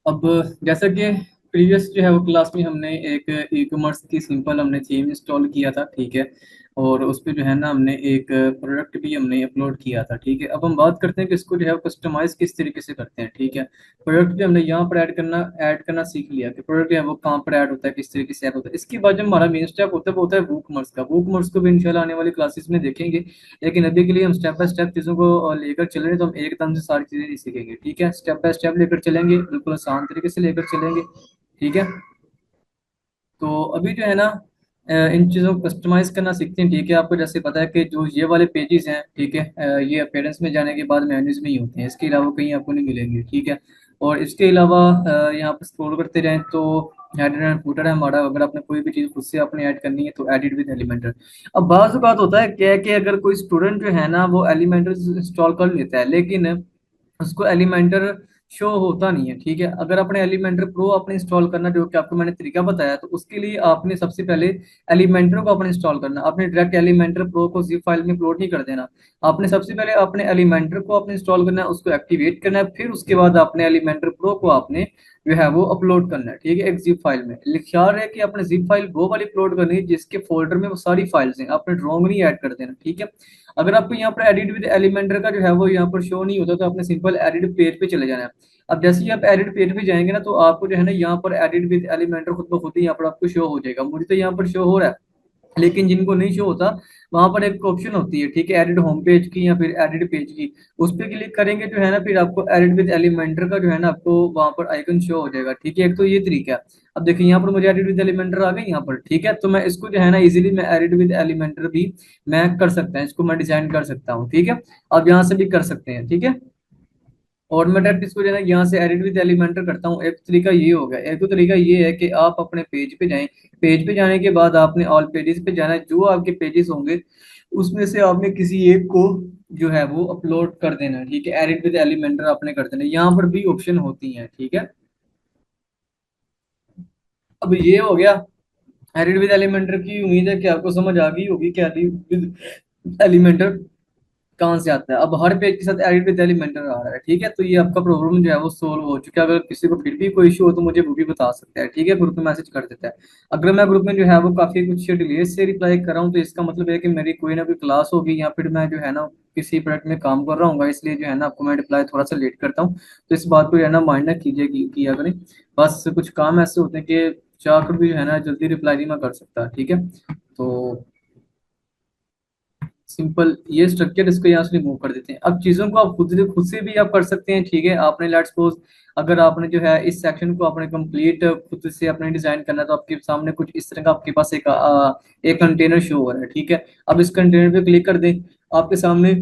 अब जैसा कि प्रीवियस जो है वो क्लास में हमने एक ई कॉमर्स की सिंपल हमने थीम इंस्टॉल किया था, ठीक है। और उस पे जो है ना हमने एक प्रोडक्ट भी हमने अपलोड किया था, ठीक है। अब हम बात करते हैं कि इसको जो है कस्टमाइज किस तरीके से करते हैं, ठीक है। प्रोडक्ट जो हमने यहाँ पर ऐड करना सीख लिया कि प्रोडक्ट जो है वो कहाँ पर ऐड होता है, किस तरीके से ऐड होता है। इसके बाद जो हमारा मेन स्टेप होता है वो होता है वूकमर्स का। वूकमर्स को भी इंशाल्लाह आने वाली क्लासेस में देखेंगे, लेकिन अभी के लिए हम स्टेप बाय स्टेप चीज़ों को लेकर चल रहे हैं, तो हम एकदम से सारी चीज़ें नहीं सीखेंगे, ठीक है। स्टेप बाय स्टेप लेकर चलेंगे, बिल्कुल आसान तरीके से लेकर चलेंगे, ठीक है। तो अभी जो है ना इन चीज़ों को कस्टमाइज करना सीखते हैं, ठीक है। आपको जैसे पता है कि जो ये वाले पेजेस हैं, ठीक है, ये अपेरेंस में जाने के बाद मेन्यूज में ही होते हैं, इसके अलावा कहीं आपको नहीं मिलेंगे, ठीक है। और इसके अलावा यहाँ पर स्क्रॉल करते रहें तो हेडर एंड फुटर है हमारा। अगर आपने कोई भी चीज़ खुद से अपने ऐड करनी है तो एडिट विद एलिमेंटर। अब बात बात होता है क्या है कि अगर कोई स्टूडेंट जो है ना वो एलिमेंटर इंस्टॉल कर लेता है, लेकिन उसको एलिमेंटर शो होता नहीं है, ठीक है। अगर आपने एलिमेंटर प्रो आपने इंस्टॉल करना, जो कि आपको मैंने तरीका बताया, तो उसके लिए आपने सबसे पहले एलिमेंटर को आपने इंस्टॉल करना। आपने डायरेक्ट एलिमेंटर प्रो को जिप फाइल में अपलोड नहीं कर देना। आपने सबसे पहले अपने एलिमेंटर को आपने इंस्टॉल करना है, उसको एक्टिवेट करना है, फिर उसके बाद आपने एलिमेंटर प्रो को आपने जो है वो अपलोड करना है, ठीक है, एक जिप फाइल में। ख्याल है कि आपने जिप फाइल वो वाली अपलोड करनी है जिसके फोल्डर में वो सारी फाइल्स हैं, आपने रॉन्ग नहीं ऐड कर देना, ठीक है। अगर आपको यहाँ पर एडिट विद एलिमेंटर का जो है वो यहाँ पर शो नहीं होता, तो आपने सिंपल एडिट पेज पे चले जाना है। अब जैसे ही आप एडिट पेज पे जाएंगे ना, तो आपको जो है ना यहाँ पर एडिट विद एलिमेंटर खुद ब खुद ही यहाँ पर आपको शो हो जाएगा। मुझे तो यहाँ पर शो हो रहा है, लेकिन जिनको नहीं शो होता, वहां पर एक ऑप्शन होती है, ठीक है, एडिट होम पेज की या फिर एडिट पेज की। उस पर क्लिक करेंगे जो है ना, फिर आपको एडिट विद एलिमेंटर का जो है ना आपको वहां पर आइकन शो हो जाएगा, ठीक है। एक तो ये तरीका है। अब देखिए यहाँ पर मुझे एडिट विद एलिमेंटर आ गई यहाँ पर, ठीक है। तो मैं इसको जो है ना इजीली मैं एडिट विद एलिमेंटर भी मैं कर सकता हूँ, इसको मैं डिजाइन कर सकता हूँ, ठीक है। अब यहाँ से भी कर सकते हैं, ठीक है। और मैं डायरेक्ट इसको जो है ना यहाँ से एडिट विद एलिमेंटर करता हूँ। एक तरीका ये हो गया, एक तो तरीका ये है कि आप अपने पेज पे जाएं। पेज पे जाने के बाद आपने ऑल पेजेस पे जाना है, जो आपके पेजेस होंगे उसमें से आपने किसी एक को जो है वो अपलोड कर देना है, ठीक है। एडिट विद एलिमेंटर आपने कर देना है। यहाँ पर भी ऑप्शन होती हैं, ठीक है। अब ये हो गया एडिट विद एलिमेंटर की। उम्मीद है कि आपको समझ आ गई होगी कि एडिट विद एलिमेंटर कहाँ से आता है। अब हर पेज के साथ एडिट विद एलिमेंटर आ रहा है, ठीक है। तो ये आपका प्रॉब्लम जो है वो सोल्व हो चुका है। अगर किसी को फिर भी कोई इशू हो तो मुझे वो भी बता सकता है, ठीक है, ग्रुप में मैसेज कर देता है। अगर मैं ग्रुप में जो है वो काफी कुछ डिले से रिप्लाई कर रहा हूँ, तो इसका मतलब है कि मेरी कोई ना कोई क्लास होगी, या फिर मैं जो है ना किसी प्रोडक्ट में काम कर रहा हूँ, इसलिए जो है ना आपको मैं रिप्लाई थोड़ा सा लेट करता हूँ। तो इस बात को जो है ना माइंड ना कीजिए, किया करें। बस कुछ काम ऐसे होते हैं कि चाहकर भी जो है ना जल्दी रिप्लाई नहीं मैं कर सकता, ठीक है। तो सिंपल ये स्ट्रक्चर, इसको यहाँ से रिमूव कर देते हैं। अब चीजों को आप खुद से भी आप कर सकते हैं, ठीक है। आपने लेट्स सपोज अगर आपने जो है इस सेक्शन को आपने कंप्लीट खुद से अपने डिजाइन करना है, तो आपके सामने कुछ इस तरह का आपके पास एक कंटेनर शो हो रहा है, ठीक है। अब इस कंटेनर पे क्लिक कर दें, आपके सामने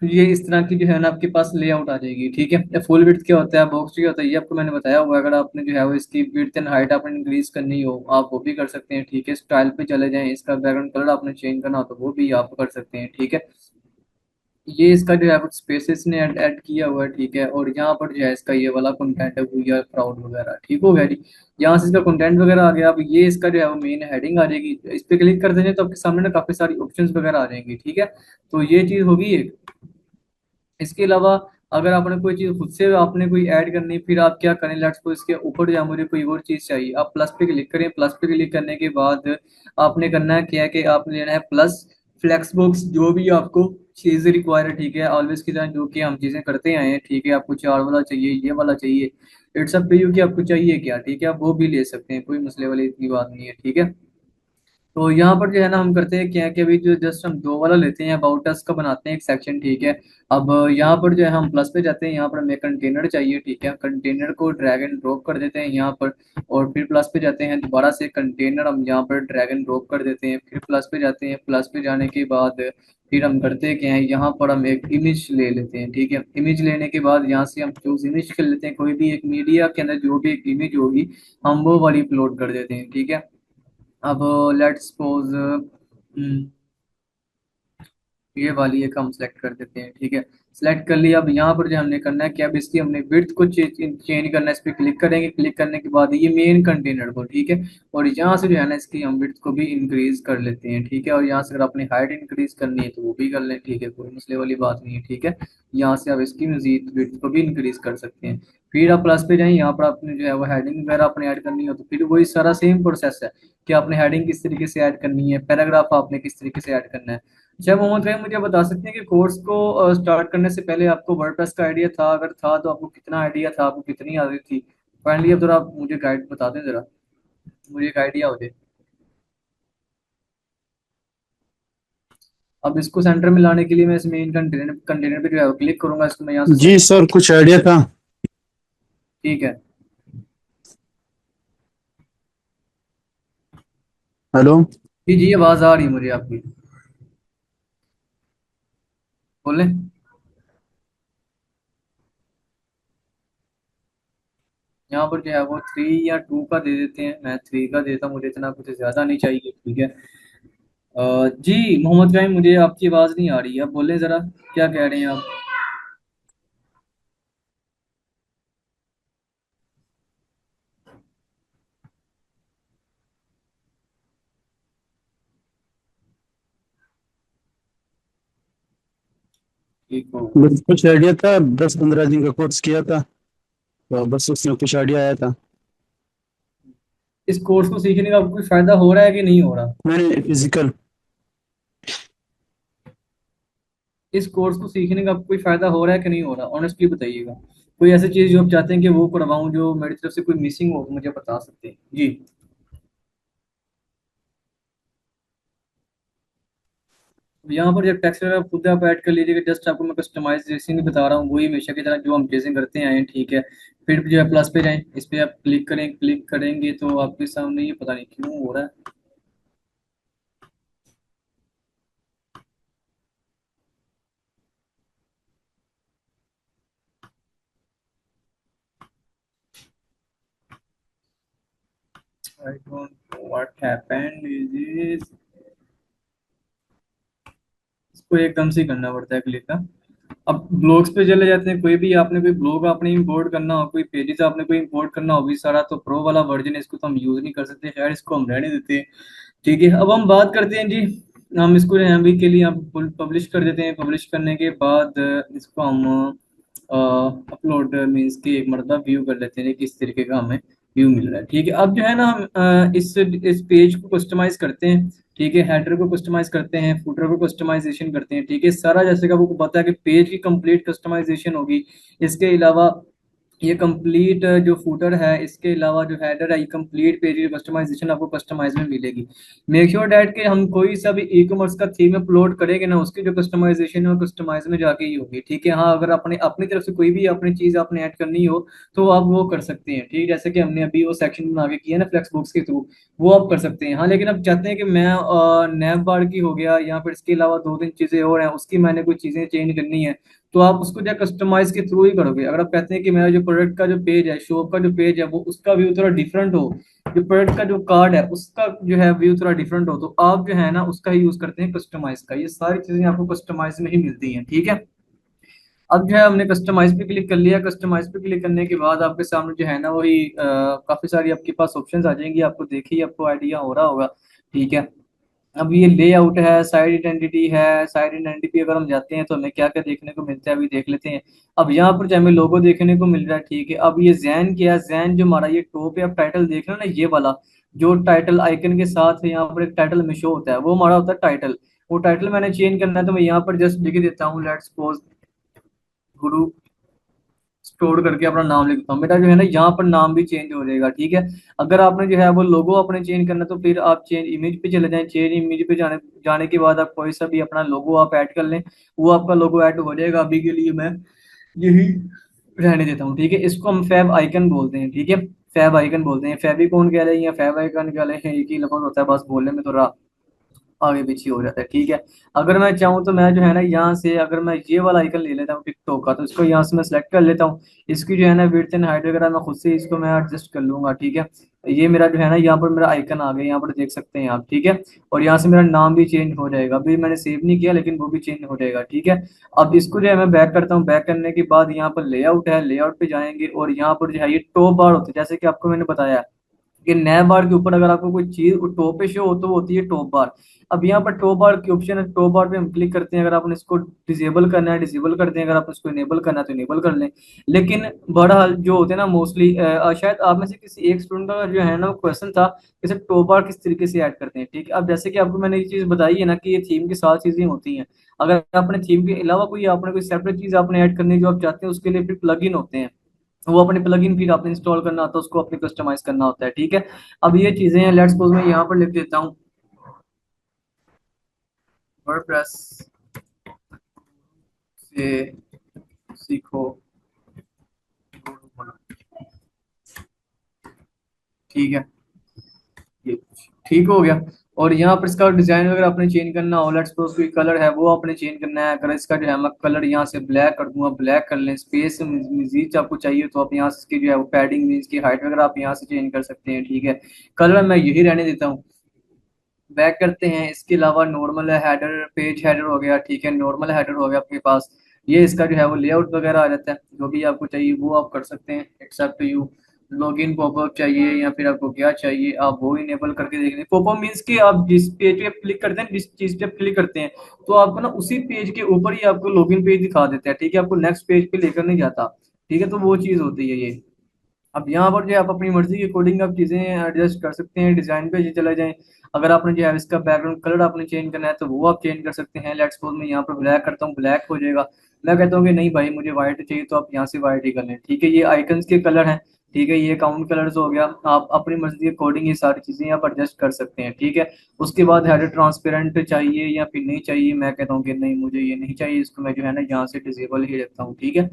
ये इस तरह की जो है ना आपके पास लेआउट आ जाएगी, ठीक है। फुल विड्थ क्या होता है, बॉक्स क्या होता है, ये आपको मैंने बताया हुआ है। अगर आपने जो है वो इसकी विड्थ एंड हाइट आपने इंक्रीज करनी हो, आप वो भी कर सकते हैं, ठीक है। स्टाइल पे चले जाएं, इसका बैकग्राउंड कलर आपने चेंज करना हो तो वो भी आप कर सकते हैं, ठीक है। ये इसका जो है कुछ स्पेसिस ने ऐड किया हुआ है, ठीक है। और यहाँ पर जो है इसका ये वाला कंटेंट है, वी आर प्राउड वगैरह, ठीक हो गया जी। यहाँ से इसका कंटेंट वगैरह आ गया। अब ये इसका जो है वो मेन हेडिंग आ जाएगी। इस पे क्लिक कर देंगे तो आपके सामने ना काफी सारी ऑप्शंस वगैरह आ जाएंगी, ठीक है। तो ये चीज होगी एक। इसके अलावा अगर आपने कोई चीज खुद से आपने कोई ऐड करनी, फिर आप क्या करें, लेट्स सपोज इसके ऊपर या मुझे कोई और चीज चाहिए, आप प्लस पे क्लिक करें। प्लस पे क्लिक करने के बाद आपने करना है क्या है कि आपने लेना है प्लस फ्लेक्स बॉक्स, जो भी आपको चीज रिक्वायर है, ठीक है। ऑलवेज की तरह जो कि हम चीजें करते आए हैं, ठीक है। आपको चार वाला चाहिए, ये वाला चाहिए, इट्स अप टू यू कि आपको चाहिए क्या, ठीक है। आप वो भी ले सकते हैं, कोई मसले वाली इतनी बात नहीं है, ठीक है। तो यहाँ पर जो है ना हम करते हैं क्या है कि अभी जो जस्ट हम दो वाला लेते हैं, अबाउट अस का बनाते हैं एक सेक्शन, ठीक है। अब यहाँ पर जो है हम प्लस पे जाते हैं, यहाँ पर हमें कंटेनर चाहिए, ठीक है। कंटेनर को ड्रैग एंड ड्रॉप कर देते हैं यहाँ पर। और फिर प्लस पे जाते हैं, दोबारा से कंटेनर हम यहाँ पर ड्रैग एंड ड्रॉप कर देते हैं। फिर प्लस पे जाते हैं, प्लस पे जाने के बाद फिर हम करते हैं क्या है, यहाँ पर हम एक इमेज ले लेते हैं, ठीक है। इमेज लेने के बाद यहाँ से हम चूज इमेज कर लेते हैं, कोई भी एक मीडिया के अंदर जो भी एक इमेज होगी हम वो वाली अपलोड कर देते हैं, ठीक है। अब लेट्स सपोज ये वाली एक हम सेलेक्ट कर देते हैं, ठीक है। सेलेक्ट कर लिया। अब यहाँ पर जो हमने करना है कि अब इसकी हमने विड्थ को चेंज करना है। इस पर क्लिक करेंगे, क्लिक करने के बाद ये मेन कंटेनर को, ठीक है। और यहाँ से जो है ना इसकी हम विड्थ को भी इंक्रीज कर लेते हैं, ठीक है। और यहाँ से अगर अपनी हाइट इंक्रीज करनी है तो वो भी कर लें, ठीक है, कोई मसले वाली बात नहीं है, ठीक है। यहाँ से आप इसकी मजीद विड्थ को भी इंक्रीज कर सकते हैं। फिर आप प्लस पे जाएं, यहाँ पर आपने जो है वो हेडिंग वगैरह अपने ऐड करनी हो तो फिर वही सारा सेम प्रोसेस है कि आपने हेडिंग किस तरीके से ऐड करनी है, पैराग्राफ आपने किस तरीके से ऐड करना है। अच्छा मोहम्मद भाई, मुझे बता सकते हैं कि कोर्स को स्टार्ट करने से पहले आपको वर्डप्रेस का आइडिया था? अगर था तो आपको कितना आइडिया था, आपको कितनी आ रही थी? फाइनली अब जरा आप मुझे गाइड बता दें, जरा मुझे एक आइडिया हो जाए। अब इसको सेंटर में लाने के लिए मैं इस मेन कंटेनर कंटेनर पे जो है क्लिक करूंगा, इसको मैं यहाँ से जी सेलेक्ट, सर, कुछ आइडिया था। ठीक है। हेलो। जी जी, आवाज आ रही है मुझे आपकी, बोलें। यहाँ पर जो है वो 3 या 2 का दे देते हैं, मैं 3 का देता हूँ, मुझे इतना कुछ ज्यादा नहीं चाहिए, ठीक है। जी मोहम्मद भाई, मुझे आपकी आवाज नहीं आ रही है, आप बोलें जरा, क्या कह रहे हैं आप? ठीक हो? बस कुछ आइडिया था, 10-15 दिन का कोर्स किया था, तो बस उसमें कुछ आइडिया आया था। इस कोर्स को सीखने का कोई फायदा हो रहा है कि नहीं हो रहा? मैंने फिजिकल। इस कोर्स को सीखने का कोई फायदा हो रहा है कि नहीं हो रहा, ऑनेस्टली बताइएगा। कोई ऐसी चीज जो आप चाहते हैं कि वो करवाऊं, जो मेरी तरफ से कोई मिसिंग हो, मुझे बता सकते हैं जी। यहाँ पर जब टेक्स्ट वगैरह खुद आप ऐड कर लीजिएगा, जस्ट आपको मैं कस्टमाइजेशन ही बता रहा हूँ, वही हमेशा की तरह जो हम चीजें करते आए हैं, ठीक है। फिर जो है प्लस पे जाएं, इस पे आप क्लिक करें, क्लिक करेंगे तो आपके सामने ये पता नहीं क्यों हो रहा है। I don't know what happened is, इसको एकदम से ही करना पड़ता है क्लिक ना। अब ब्लॉग्स पे चले जाते हैं, कोई भी आपने कोई ब्लॉग आपने इंपोर्ट करना हो, कोई पेजेस आपने कोई इंपोर्ट करना हो भी सारा, तो प्रो वाला वर्जन है, इसको तो हम यूज नहीं कर सकते, खैर इसको हम रहने देते हैं, ठीक है। अब हम बात करते हैं जी, हम इसको जो है अभी के लिए हम पब्लिश कर देते हैं। पब्लिश करने के बाद इसको हम अपलोड मीन्स की एक मरतबा व्यू कर लेते हैं, किस तरीके का हमें व्यू मिल रहा है, ठीक है। अब जो है ना हम इस पेज को कस्टमाइज करते हैं, ठीक है। हेडर को कस्टमाइज करते हैं, फुटर को कस्टमाइजेशन करते हैं, ठीक है। सारा जैसे का वो पता है कि पेज की कंप्लीट कस्टमाइजेशन होगी। इसके अलावा ये कंप्लीट जो फूटर है, इसके अलावा जो हेडर है, ये कंप्लीट पेज की कस्टमाइजेशन आपको कस्टमाइज में मिलेगी। मेक श्योर डैट कि हम कोई सा भी ई कॉमर्स का थीम अपलोड करेंगे ना, उसकी जो कस्टमाइजेशन है वो कस्टमाइज में जाके ही होगी, ठीक है। हाँ, अगर अपने अपनी तरफ से कोई भी अपनी चीज आपने ऐड करनी हो तो आप वो कर सकते हैं, ठीक है। जैसे कि हमने अभी वो सेक्शन बना के किया ना फ्लेक्स बुक्स के थ्रू, वो आप कर सकते हैं। हाँ, लेकिन अब चाहते हैं कि मैं नैप बार की हो गया या फिर इसके अलावा 2-3 चीजें और हैं, उसकी मैंने कोई चीजें चेंज करनी है, तो आप उसको जो कस्टमाइज के थ्रू ही करोगे। अगर आप कहते हैं कि मेरा जो प्रोडक्ट का जो पेज है, शॉप का जो पेज है, वो उसका व्यू थोड़ा डिफरेंट हो, जो प्रोडक्ट का जो कार्ड है उसका जो है व्यू थोड़ा डिफरेंट हो, तो आप जो है ना उसका ही यूज करते हैं कस्टमाइज का। ये सारी चीजें आपको कस्टमाइज में ही मिलती हैं, ठीक है। अब जो है हमने कस्टमाइज पे क्लिक कर लिया। कस्टमाइज पे क्लिक करने के बाद आपके सामने जो है ना वही काफी सारी आपके पास ऑप्शंस आ जाएंगी, आपको देखिए आपको आइडिया हो रहा होगा, ठीक है। अब ये लेआउट है, साइड आइडेंटिटी है। साइड आइडेंटिटी पे अगर हम जाते हैं तो हमें क्या क्या देखने को मिलता है, अभी देख लेते हैं। अब यहाँ पर जो हमें लोगो देखने को मिल रहा है, ठीक है। अब ये जैन क्या है, जैन जो हमारा ये टॉप पे आप टाइटल देख रहे हो ना, ये वाला जो टाइटल आइकन के साथ है, यहाँ पर एक टाइटल में शो होता है, वो हमारा होता है टाइटल। वो टाइटल मैंने चेंज करना है तो मैं यहाँ पर जस्ट लिख देता हूँ, लेट्स सपोज गुरु स्टोर करके अपना नाम लिखता हूँ, मेरा जो है ना यहाँ पर नाम भी चेंज हो जाएगा, ठीक है। अगर आपने जो है वो लोगो अपने चेंज करना है तो फिर आप चेंज इमेज पे चले जाएं। चेंज इमेज पे जाने जाने के बाद आप कोई सा भी अपना लोगो आप ऐड कर लें, वो आपका लोगो ऐड हो जाएगा। अभी के लिए मैं यही रहने देता हूँ, ठीक है। इसको हम फैब आइकन बोलते हैं, ठीक है। फैब आइकन बोलते हैं, फेविकॉन कह लें या फैब आइकन कह लें, एक ही लफ्ज होता है बस बोलने में, तो रहा। आगे पीछे हो जाता है, ठीक है। अगर मैं चाहूँ तो मैं जो है ना यहाँ से, अगर मैं ये वाला आइकन ले लेता हूँ टिकटॉक का, तो इसको यहाँ से मैं सेलेक्ट कर लेता हूँ। इसकी जो है ना विड्थ एंड हाइट वगैरह मैं खुद से इसको मैं एडजस्ट कर लूंगा, ठीक है। ये मेरा जो है ना यहाँ पर मेरा आइकन आ गया, यहाँ पर देख सकते हैं आप, ठीक है। और यहाँ से मेरा नाम भी चेंज हो जाएगा, अभी मैंने सेव नहीं किया लेकिन वो भी चेंज हो जाएगा, ठीक है। अब इसको जो है मैं बैक करता हूँ, बैक करने के बाद यहाँ पर लेआउट है, लेआउट पे जाएंगे और यहाँ पर जो है ये टॉप बार होता है, जैसे कि आपको मैंने बताया कि नैब बार के ऊपर अगर आपको कोई चीज टॉप पे शो हो तो वो होती है टॉप बार। अब यहाँ पर टॉप बार की ऑप्शन है, टॉप बार पे हम क्लिक करते हैं, अगर आपने इसको डिसेबल करना है डिसेबल कर दें, अगर आप इसको इनेबल करना है तो इनेबल कर लें। लेकिन बहरहाल जो होते हैं ना मोस्टली, शायद आप में से किसी एक स्टूडेंट का जो है ना क्वेश्चन था कि सर टॉप बार किस तरीके से ऐड करते हैं, ठीक है। अब जैसे कि आपको मैंने ये चीज बताई है ना कि ये थीम की 7 चीजें होती हैं। अगर आपने थीम के अलावा कोई आपने कोई सेपरेट चीज आपने ऐड करनी है जो आप चाहते हैं, उसके लिए फिर प्लगइन होते हैं। वो अपने प्लगइन फिर आपने इंस्टॉल करना होता है, उसको अपने कस्टमाइज करना होता है, ठीक है। अब ये चीजें हैं, लेट्स सपोज मैं यहाँ पर लिख देता हूँ वर्डप्रेस से सीखो, ठीक है। ये ठीक हो गया। और यहाँ पर इसका डिजाइन वगैरह आपने चेंज करना हो, लेट्स सपोज कोई कलर है वो आपने चेंज करना है। अगर इसका जो है मैं कलर यहाँ से ब्लैक कर दूंगा, ब्लैक कर लें। स्पेस मजीद आपको चाहिए तो आप यहाँ से इसकी जो है वो पैडिंग इसकी हाइट वगैरह आप यहाँ से चेंज कर सकते हैं, ठीक है। कलर मैं यही रहने देता हूँ, बैक करते हैं। इसके अलावा नॉर्मल हेडर, पेज हेडर हो गया, ठीक है, नॉर्मल हेडर हो गया आपके पास। ये इसका जो है वो लेआउट वगैरह आ जाता है, जो भी आपको चाहिए वो आप कर सकते हैं, एक्सेप्ट यू। लॉगिन पॉपअप चाहिए या फिर आपको क्या चाहिए आप वो इनेबल करके देख लें। पॉपअप मीन्स कि आप जिस पेज पे क्लिक करते हैं, जिस चीज पे क्लिक करते हैं, तो आपको ना उसी पेज के ऊपर ही आपको लॉगिन पेज दिखा देता है, ठीक है, आपको नेक्स्ट पेज पे लेकर नहीं जाता, ठीक है। तो वो चीज होती है ये। अब यहाँ पर जो है आप अपनी मर्जी के अकॉर्डिंग आप चीजें एडजस्ट कर सकते हैं, डिजाइन पे चले जाएं। अगर आपने जो है इसका बैकग्राउंड कलर आपने चेंज करना है तो वो आप चेंज कर सकते हैं। लेट्स सपोज मैं यहाँ पर ब्लैक करता हूँ, ब्लैक हो जाएगा। मैं कहता हूँ कि नहीं भाई मुझे व्हाइट चाहिए, तो आप यहाँ से व्हाइट ही कर लें, ठीक है। ये आइकन्स के कलर हैं, ठीक है, ये अकाउंट कलर्स हो गया। आप अपनी मर्जी के अकॉर्डिंग ये सारी चीजें आप एडजस्ट कर सकते हैं, ठीक है। उसके बाद हेडर ट्रांसपेरेंट चाहिए या फिर नहीं चाहिए, मैं कहता हूँ कि नहीं मुझे ये नहीं चाहिए, इसको मैं जो है ना यहाँ से डिसेबल ही रखता हूँ, ठीक है।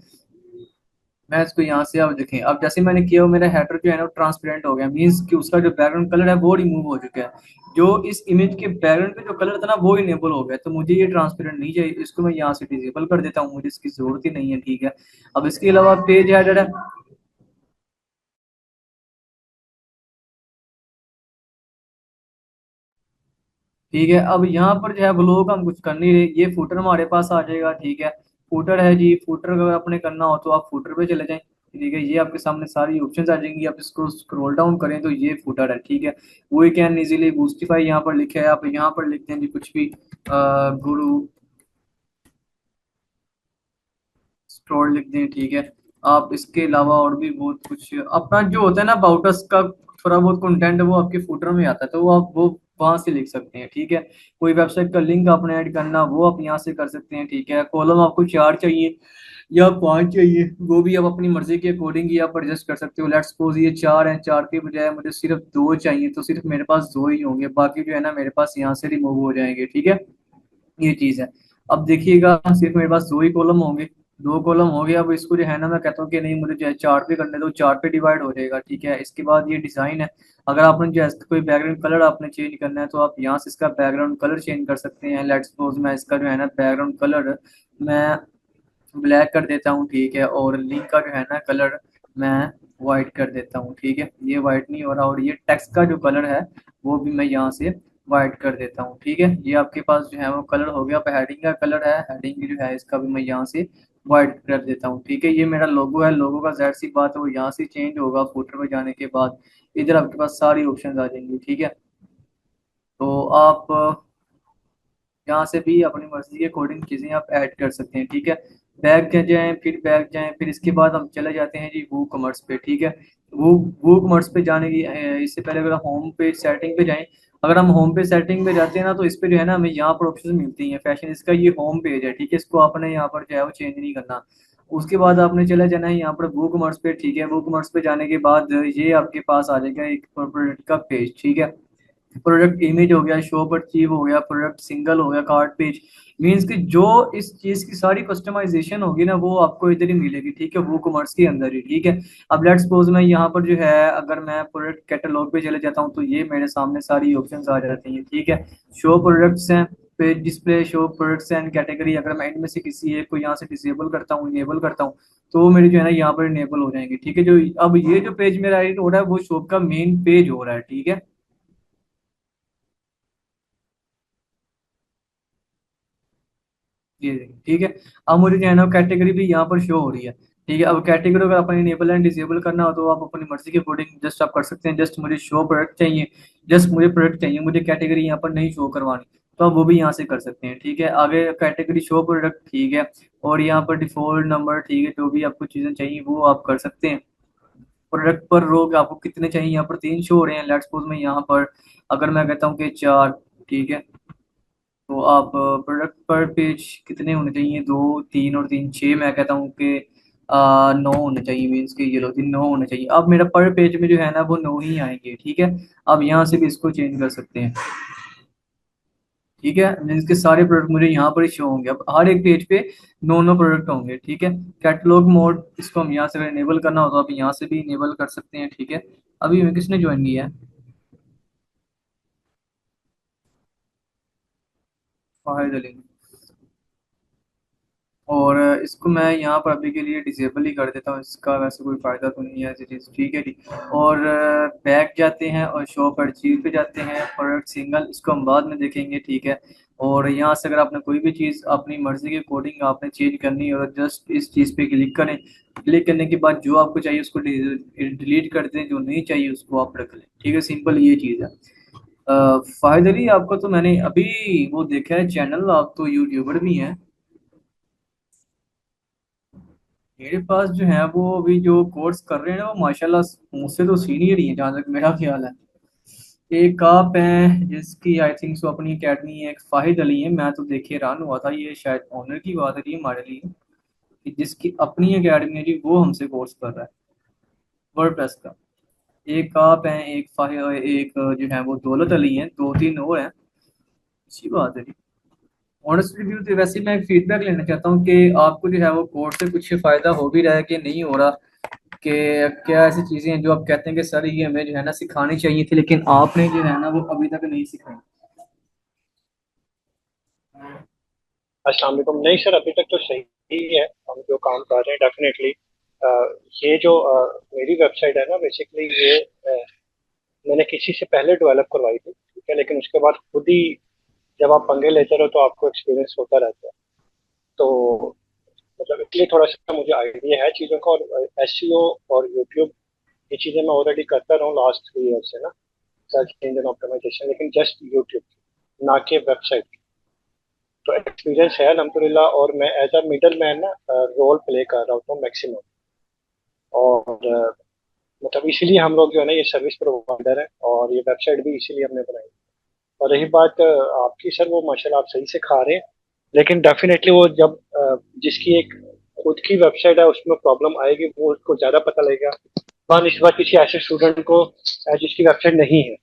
मैं इसको यहाँ से, अब देखें, अब जैसे मैंने किया वो मेरा हेडर जो है ना ट्रांसपेरेंट हो गया, मीन्स कि उसका जो बैकग्राउंड कलर है वो रिमूव हो चुका है। जो इस इमेज के बैकग्राउंड पे जो कलर था ना वो इनेबल हो गया, तो मुझे ये ट्रांसपेरेंट नहीं चाहिए, इसको मैं यहाँ से डिसेबल कर देता हूँ, मुझे इसकी जरूरत ही नहीं है, ठीक है। अब इसके अलावा पेज हेडर है, ठीक है। अब यहाँ पर जो है ब्लॉग हम कुछ कर नहीं रहे, ये फुटर हमारे पास आ जाएगा, ठीक है। फुटर है जी, फुटर अगर आपने करना हो तो आप फुटर पे चले जाएं, ठीक है। ये आपके सामने सारी ऑप्शंस आ जाएंगी, आप इसको स्क्रॉल डाउन करें तो ये फुटर है, ठीक है। वी कैन इजीली बूस्टिफाई यहाँ पर लिखा है, आप यहाँ पर लिखते हैं जी कुछ भी, गुरु स्टोर लिख दें, ठीक है। आप इसके अलावा और भी बहुत कुछ अपना जो होता है ना अबाउट अस का थोड़ा बहुत कंटेंट वो आपके फुटर में आता है, तो वो आप वो वहां से लिख सकते हैं, ठीक है। कोई वेबसाइट का लिंक आपने ऐड करना वो आप यहाँ से कर सकते हैं, ठीक है। कॉलम आपको 4 चाहिए या 5 चाहिए, वो भी आप अपनी मर्जी के अकॉर्डिंग ही आप एडजस्ट कर सकते हो। लेट्स सपोज ये 4 हैं, 4 के बजाय मुझे सिर्फ 2 चाहिए, तो सिर्फ मेरे पास 2 ही होंगे, बाकी जो है ना मेरे पास यहाँ से रिमूव हो जाएंगे, ठीक है। ये चीज है। अब देखिएगा सिर्फ मेरे पास 2 ही कॉलम होंगे, 2 कॉलम हो गया। अब इसको जो है ना मैं कहता हूँ कि नहीं मुझे जो है 4 पे करने दो, 4 पे डिवाइड हो जाएगा, ठीक है। इसके बाद ये डिजाइन है, अगर आपने जो है कोई बैकग्राउंड कलर आपने चेंज करना है तो आप यहाँ से इसका बैकग्राउंड कलर चेंज कर सकते हैं। लेट्स सपोज मैं इसका जो है ना बैकग्राउंड कलर मैं ब्लैक कर देता हूँ, ठीक है। और लिंक का जो है ना कलर मैं वाइट कर देता हूँ, ठीक है। ये वाइट नहीं हो रहा, और ये टेक्स्ट का जो कलर है वो भी मैं यहाँ से वाइट कर देता हूँ, ठीक है। ये आपके पास जो है वो कलर हो गया। अब हेडिंग का कलर है, हेडिंग जो है इसका भी मैं यहाँ से वाइट कर देता हूँ, ठीक है। ये मेरा लोगो है, लोगो का जाहिर सी बात है वो यहाँ से चेंज होगा फुटर में जाने के बाद। इधर आपके पास सारी ऑप्शन आ जाएंगी, ठीक है। तो आप यहाँ से भी अपनी मर्जी के अकॉर्डिंग चीजें आप ऐड कर सकते हैं, ठीक है। बैक जाएं, फिर बैक जाएं, फिर इसके बाद हम चले जाते हैं जी वो कॉमर्स पे, ठीक है। वो कॉमर्स पे जाने की इससे पहले अगर होम पेज सेटिंग पे जाएं, अगर हम होम पेज सेटिंग पे जाते हैं ना तो इस पे जो है ना हमें यहाँ पर ऑप्शन मिलती हैं फैशन, इसका ये होम पेज है, ठीक है। इसको आपने यहाँ पर जो है वो चेंज नहीं करना। उसके बाद आपने चले जाना है यहाँ पर वो कॉमर्स पे, ठीक है। वो कॉमर्स पे जाने के बाद ये आपके पास आ जाएगा एक प्रोडक्ट का पेज, ठीक है। प्रोडक्ट इमेज हो गया, शो पर अचीव हो गया, प्रोडक्ट सिंगल हो गया, कार्ड पेज। मीन्स कि जो इस चीज की सारी कस्टमाइजेशन होगी ना वो आपको इधर ही मिलेगी, ठीक है, वो कॉमर्स के अंदर ही, ठीक है। अब लेट्स सपोज मैं यहाँ पर जो है अगर मैं प्रोडक्ट कैटलॉग पे चले जाता हूँ तो ये मेरे सामने सारी ऑप्शंस आ जाती हैं, ठीक है। शो प्रोडक्ट्स हैं, page display, show products and category, अगर मैं इनमें से किसी एक को यहाँ से डिसेबल करता हूँ, इनेबल करता हूँ, तो वो मेरी जो है ना यहाँ पर इनेबल हो जाएंगे, ठीक है। जो अब ये जो पेज मेरा एडिट हो रहा है वो शॉप का मेन पेज हो रहा है, ठीक है। ये देखिए, ठीक है। अब मुझे जो है ना कैटेगरी भी यहाँ पर शो हो रही है, ठीक है। अब कैटेगरी अगर अपन इनेबल एंड डिसेबल करना हो तो आप अपनी मर्जी के अकॉर्डिंग जस्ट आप कर सकते हैं। जस्ट मुझे शो प्रोडक्ट चाहिए, जस्ट मुझे प्रोडक्ट चाहिए, मुझे कैटेगरी यहाँ पर नहीं शो करवानी, तो आप वो भी यहाँ से कर सकते हैं, ठीक है। आगे कैटेगरी शो प्रोडक्ट, ठीक है। और यहाँ पर डिफॉल्ट नंबर, ठीक है, जो भी आपको चीज़ें चाहिए वो आप कर सकते हैं। प्रोडक्ट पर रो के आपको कितने चाहिए, यहाँ पर 3 शो हो रहे हैं, लेट्स सपोज मैं यहाँ पर अगर मैं कहता हूँ कि 4, ठीक है। तो आप प्रोडक्ट पर पेज कितने होने चाहिए, 2, 3 और 3, 6, मैं कहता हूँ कि 9 होने चाहिए। मीन्स कि ये लो 9 होने चाहिए। अब मेरा पर पेज में जो है ना वो 9 ही आएंगे, ठीक है। अब यहाँ से भी इसको चेंज कर सकते हैं, ठीक है। मीन्स के सारे प्रोडक्ट मुझे यहाँ पर ही शो होंगे, अब हर एक पेज पे 9 9 प्रोडक्ट होंगे, ठीक है। कैटलॉग मोड, इसको हम यहाँ से अगर इनेबल करना हो तो आप यहाँ से भी इनेबल कर सकते हैं, ठीक है। अभी मैं किसने ज्वाइन किया है, फाहिद अली ने। और इसको मैं यहाँ पर अभी के लिए डिसेबल ही कर देता हूँ, इसका वैसे कोई फ़ायदा तो नहीं है, ऐसी चीज़, ठीक है जी। और बैक जाते हैं और शो पर चीज पे जाते हैं, प्रोडक्ट सिंगल, इसको हम बाद में देखेंगे, ठीक है। और यहाँ से अगर आपने कोई भी चीज़ अपनी मर्ज़ी के अकॉर्डिंग आपने चेंज करनी है और जस्ट इस चीज़ पे क्लिक करें, क्लिक करने के बाद जो आपको चाहिए उसको डिलीट कर दें, जो नहीं चाहिए उसको आप रख लें, ठीक है। सिंपल ये चीज़ है। फायदा नहीं आपको, तो मैंने अभी वो देखा है चैनल, आप तो यूट्यूबर भी हैं। मेरे पास जो है वो अभी जो कोर्स कर रहे हैं ना वो माशाल्लाह मुझसे तो सीनियर ही है जहाँ तक मेरा ख्याल है। एक आप हैं जिसकी आई थिंक सो अपनी अकेडमी है, एक फाहिद अली है, मैं तो देखे हैरान हुआ था, ये शायद ऑनर की बात है ये हमारे लिए, कि जिसकी अपनी अकेडमी है जी वो हमसे कोर्स कर रहा है वर्डप्रेस का। एक आप हैं, एक फाहिद, एक जो है वो दौलत अली हैं, 2 3 और हैं। अच्छी बात है जी। ऑनेस्ट रिव्यू तो वैसे मैं फीडबैक लेना चाहता हूँ कि आपको जो है वो कोर्स से कुछ फायदा हो भी रहा है कि नहीं हो रहा, कि क्या ऐसी चीजें हैं जो आप कहते हैं कि सर ये हमें जो है ना सिखानी चाहिए थी लेकिन आपने जो है ना वो अभी तक नहीं सिखाई। अस्सलाम वालेकुम। नहीं सर, अभी तक तो सही है, हम जो काम कर रहे हैं डेफिनेटली। ये जो मेरी वेबसाइट है ना, बेसिकली ये मैंने किसी से पहले डेवलप करवाई थी, ठीक है, लेकिन उसके बाद खुद ही जब आप पंगे लेते रहो तो आपको एक्सपीरियंस होता रहता है। तो मतलब इसलिए थोड़ा सा मुझे आइडिया है चीज़ों का। और एसईओ और यूट्यूब, ये चीज़ें मैं ऑलरेडी करता रहा हूँ लास्ट 3 ईयर से ना, सर्च इंजन ऑप्टिमाइजेशन, लेकिन जस्ट यूट्यूब, ना कि वेबसाइट। तो एक्सपीरियंस है अल्हम्दुलिल्लाह, और मैं एज अ मिडल मैन ना रोल प्ले कर रहा हूँ मैक्सिमम। और मतलब इसीलिए हम लोग जो है ना ये सर्विस प्रोवाइडर है, और ये वेबसाइट भी इसीलिए हमने बनाई। और रही बात आपकी सर, वो माशाल्लाह आप सही से खा रहे हैं, लेकिन डेफिनेटली वो जब जिसकी एक खुद की वेबसाइट है उसमें प्रॉब्लम आएगी वो उसको ज़्यादा पता लगेगा। मान इस बार किसी ऐसे स्टूडेंट को जिसकी वेबसाइट नहीं है,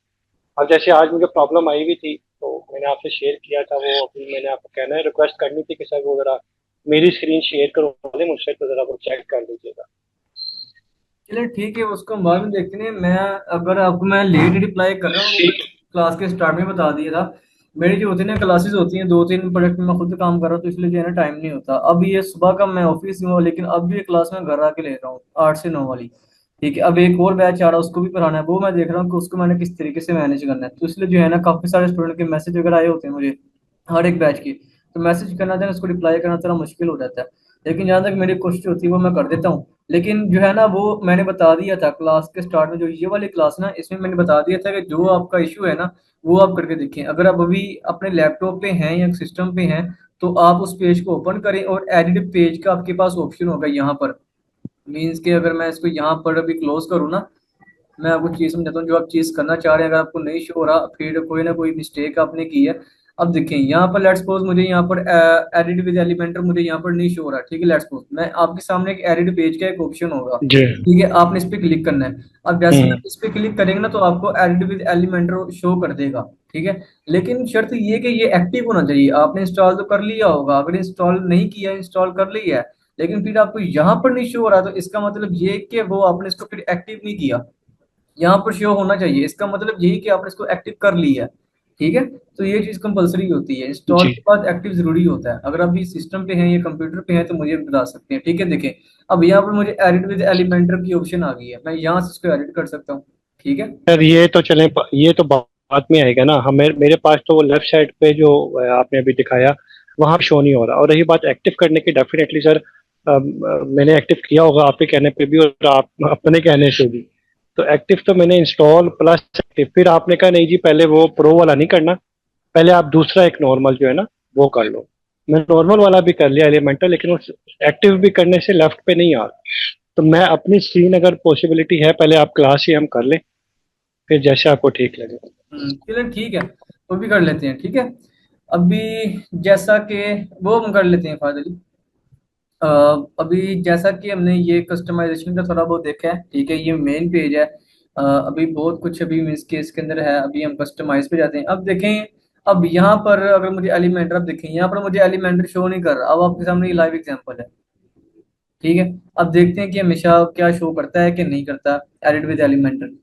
अब जैसे आज मुझे प्रॉब्लम आई हुई थी तो मैंने आपसे शेयर किया था, वो अभी मैंने आपको कहना है, रिक्वेस्ट करनी थी कि सर वो जरा मेरी स्क्रीन शेयर करो दें मुझसे, तो जरा वो चेक कर लीजिएगा। चलिए ठीक है, उसको हम बाद में देखते हैं। मैं अगर आपको मैं लेट रिप्लाई कर रहा हूँ वो मैंने क्लास के स्टार्ट में बता दिया था। मेरी जो होती है ना क्लासेस होती हैं 2 3 प्रोजेक्ट में मैं खुद काम कर रहा हूँ तो इसलिए जो है ना टाइम नहीं होता। अब ये सुबह का मैं ऑफिस में हूँ लेकिन अब भी ये क्लास में घर आके ले रहा हूँ 8 से 9 वाली, ठीक है। अब एक और बैच आ रहा है उसको भी पढ़ाना है, वो मैं देख रहा हूँ कि उसको मैंने किस तरीके से मैनेज करना है। तो इसलिए जो है ना काफी सारे स्टूडेंट के मैसेज वगैरह आए होते हैं मुझे हर एक बैच की, तो मैसेज करना था उसको रिप्लाई करना थोड़ा मुश्किल हो जाता है। लेकिन जहाँ तक मेरी कोशिश होती है वो मैं कर देता हूँ। लेकिन जो है ना वो मैंने बता दिया था क्लास के स्टार्ट में, जो ये वाली क्लास ना इसमें मैंने बता दिया था कि जो आपका इशू है ना वो आप करके देखें। अगर आप अभी अपने लैपटॉप पे हैं या सिस्टम पे हैं तो आप उस पेज को ओपन करें और एडिट पेज का आपके पास ऑप्शन होगा यहाँ पर। मीन्स के अगर मैं इसको यहाँ पर अभी क्लोज करूँ ना, मैं आपको चीज़ समझाता हूँ, जो आप चीज़ करना चाह रहे हैं अगर आपको नहीं शो हो रहा, फिर कोई ना कोई मिस्टेक आपने की है, अब देखें यहाँ पर लेट्स सपोज मुझे यहाँ पर एडिट विद एलिमेंटर मुझे यहाँ पर नहीं शो हो रहा, ठीक है। लेट्स सपोज मैं आपके सामने एक एडिट पेज का एक ऑप्शन होगा, जी। ठीक है, आपने इस पे क्लिक करना है। अब जैसे ही हम्म। आप इस पे क्लिक करेंगे ना तो आपको एडिट विद एलिमेंटर शो कर देगा, ठीक है। लेकिन शर्त ये कि ये एक्टिव होना चाहिए। आपने इंस्टॉल तो कर लिया होगा, अगर इंस्टॉल नहीं किया, इंस्टॉल कर लिया है, लेकिन फिर आपको यहाँ पर नहीं शो हो रहा, तो इसका मतलब ये कि वो आपने इसको फिर एक्टिव नहीं किया। यहाँ पर शो होना चाहिए, इसका मतलब यही कि आपने इसको एक्टिव कर लिया है, ठीक है। तो ये चीज कंपलसरी होती है, इंस्टॉल जी। के बाद एक्टिव जरूरी होता है। अगर अभी सिस्टम पे हैं या कंप्यूटर पे हैं तो मुझे बता सकते हैं, ठीक है। देखें अब यहाँ पर मुझे एडिट विद एलिमेंटर की ऑप्शन आ गई है, मैं यहाँ से इसको एडिट कर सकता हूँ, ठीक है। सर ये तो चले, ये तो बाद में आएगा ना। हमें मेरे पास तो वो लेफ्ट साइड पे जो आपने अभी दिखाया वहां शो नहीं हो रहा। और रही बात एक्टिव करने की, डेफिनेटली सर मैंने एक्टिव किया होगा आपके कहने पे भी और आप अपने कहने से भी। तो एक्टिव तो मैंने इंस्टॉल प्लस एक्टिव, फिर आपने कहा नहीं जी पहले वो प्रो वाला नहीं करना, पहले आप दूसरा एक नॉर्मल जो है ना वो कर लो। मैं नॉर्मल वाला भी कर लिया एलिमेंटल, लेकिन उस एक्टिव भी करने से लेफ्ट पे नहीं आ रहा। तो मैं अपनी स्क्रीन, अगर पॉसिबिलिटी है पहले आप क्लास ही हम कर लें, फिर जैसे आपको ठीक लगे। चलिए ठीक है, वो भी कर लेते हैं, ठीक है। अभी जैसा कि वो हम कर लेते हैं फाइनली। अ, अभी जैसा कि हमने ये कस्टमाइजेशन का थोड़ा बहुत देखा है, ठीक है, ये मेन पेज है। अभी बहुत कुछ अभी मीन्स के इसके अंदर है। अभी हम कस्टमाइज पे जाते हैं। अब देखें, अब यहाँ पर अगर मुझे एलिमेंटर, अब देखें यहाँ पर मुझे एलिमेंटर शो नहीं कर रहा। अब आपके सामने ये लाइव एग्जांपल है, ठीक है। अब देखते हैं कि हमेशा क्या शो करता है कि नहीं करता एडिट विद एलिमेंटर।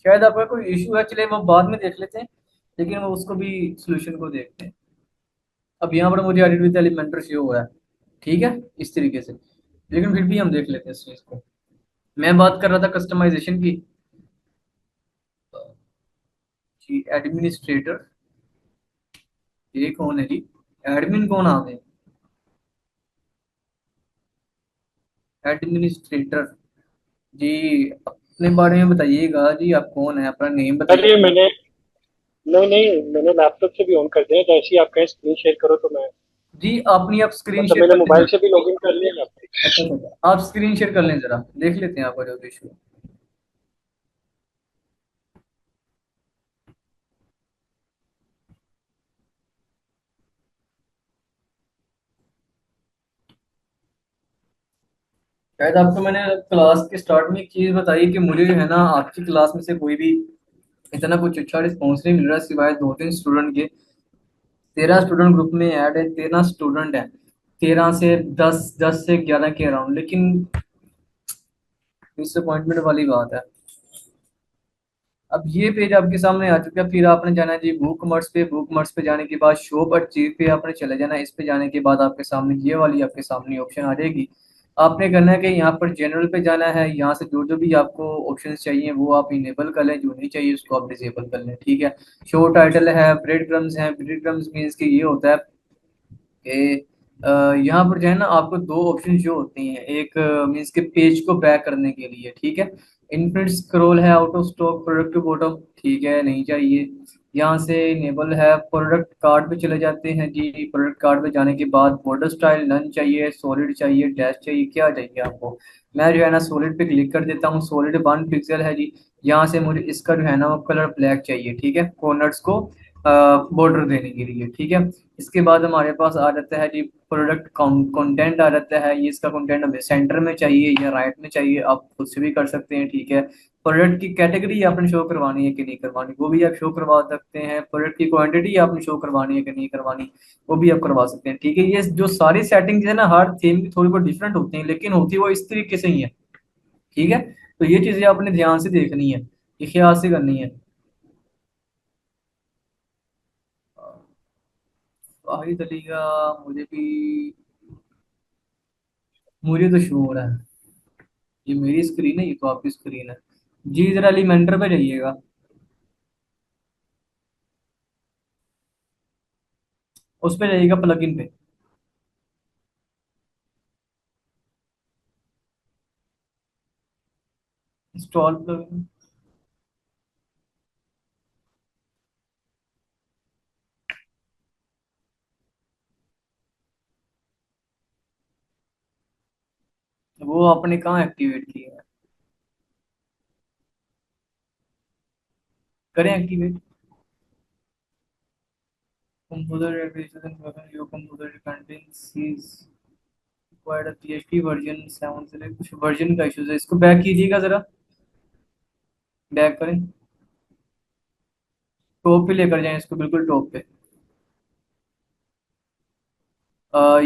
शायद आपका कोई इशू है, चलिए वो बाद में देख लेते हैं, लेकिन वो उसको भी सोल्यूशन को देखते हैं। अब यहाँ पर मुझे एडिट विद एलिमेंटर शो हुआ है, ठीक है, इस तरीके से। लेकिन फिर भी हम देख लेते हैं इस चीज को। मैं बात कर रहा था कस्टमाइजेशन की। जी एडमिनिस्ट्रेटर, ये कौन है जी? एडमिन कौन आ गए? एडमिनिस्ट्रेटर, जी अपने बारे में बताइएगा जी, आप कौन है, अपना नेम सर ये बताइए। मैंने, नहीं नहीं, मैंने लैपटॉप से भी ऑन कर दिया। जैसे ही आप कहें स्क्रीन शेयर करो तो मैं, जी अपनी आप स्क्रीन मतलब शेयर मैंने कर लें मोबाइल जरा। से भी लॉगिन कर लिया ना। अच्छा अच्छा, आप स्क्रीन शेयर कर लें जरा, देख लेते हैं आपका जो इशू। शायद आपको मैंने क्लास के स्टार्ट में एक चीज बताई कि मुझे जो है ना आपकी क्लास में से कोई भी इतना कुछ अच्छा रिस्पॉन्स नहीं मिल रहा, सिवाय दो तीन स्टूडेंट के। 13 स्टूडेंट ग्रुप में ऐड है, 13 स्टूडेंट है, 13 से 10, 10 से 11 के अराउंड, लेकिन डिसअपॉइंटमेंट वाली बात है। अब ये पेज आपके सामने आ चुका है, फिर आपने जाना है जी बुक कॉमर्स पे। बुक कॉमर्स पे जाने के बाद शो पर चीज पे आपने चले जाना है। इस पे जाने के बाद आपके सामने ये वाली आपके सामने ऑप्शन आ जाएगी। आपने करना है कि यहाँ पर जनरल पे जाना है, यहाँ से जो जो भी आपको ऑप्शंस चाहिए वो आप इनेबल कर लें, जो नहीं चाहिए उसको आप डिसेबल कर लें, ठीक है। शो टाइटल है, ब्रेड क्रम्स है। ब्रेड क्रम्स मीन्स कि ये होता है कि यहाँ पर जो है ना आपको दो ऑप्शन जो होते हैं, एक मीन्स के पेज को बैक करने के लिए, ठीक है। इनफिनिट स्क्रॉल है, out of stock, product to bottom, ठीक है, नहीं चाहिए। यहाँ से इनेबल है, प्रोडक्ट कार्ड पे चले जाते हैं जी। प्रोडक्ट कार्ड पे जाने के बाद बॉर्डर स्टाइल नन चाहिए, सॉलिड चाहिए, डैश चाहिए, क्या चाहिए आपको? मैं जो है ना सॉलिड पे क्लिक कर देता हूँ। सॉलिड 1 पिक्सल है जी। यहाँ से मुझे इसका जो है ना वो कलर ब्लैक चाहिए, ठीक है, कॉर्नर्स को बॉर्डर देने के लिए, ठीक है। इसके बाद हमारे पास आ जाता है जी प्रोडक्ट कंटेंट आ जाता है। ये इसका कंटेंट हमें सेंटर में चाहिए या राइट में चाहिए, आप खुद से भी कर सकते हैं, ठीक है। प्रोडक्ट की कैटेगरी आपने शो करवानी है कि नहीं करवानी वो भी आप शो करवा सकते हैं। प्रोडक्ट की क्वांटिटी आपने शो करवानी है कि नहीं करवानी वो भी आप करवा सकते हैं, ठीक है। ये जो सारी सेटिंग्स है ना हर थीम की थोड़ी बहुत डिफरेंट होती हैं, लेकिन होती वो इस तरीके से ही है, ठीक है। तो ये चीजें आपने ध्यान से देखनी है, ये ख्याल से करनी है। वाहिद अली का मुझे भी, मुझे तो शो हो रहा है। ये मेरी स्क्रीन है, ये तो आपकी स्क्रीन है। जी जरा एलिमेंटर पे जाइएगा, उस पे जाइएगा प्लगइन पे, इंस्टॉल प्लगइन। वो आपने कहाँ एक्टिवेट किया है? करें activate composer application your composer dependencies required PHP version 7 से कुछ वर्जन का इशू है, इसको बैक कीजिएगा जरा, बैक करें, टॉप पे लेकर जाएं इसको, बिल्कुल टॉप पे।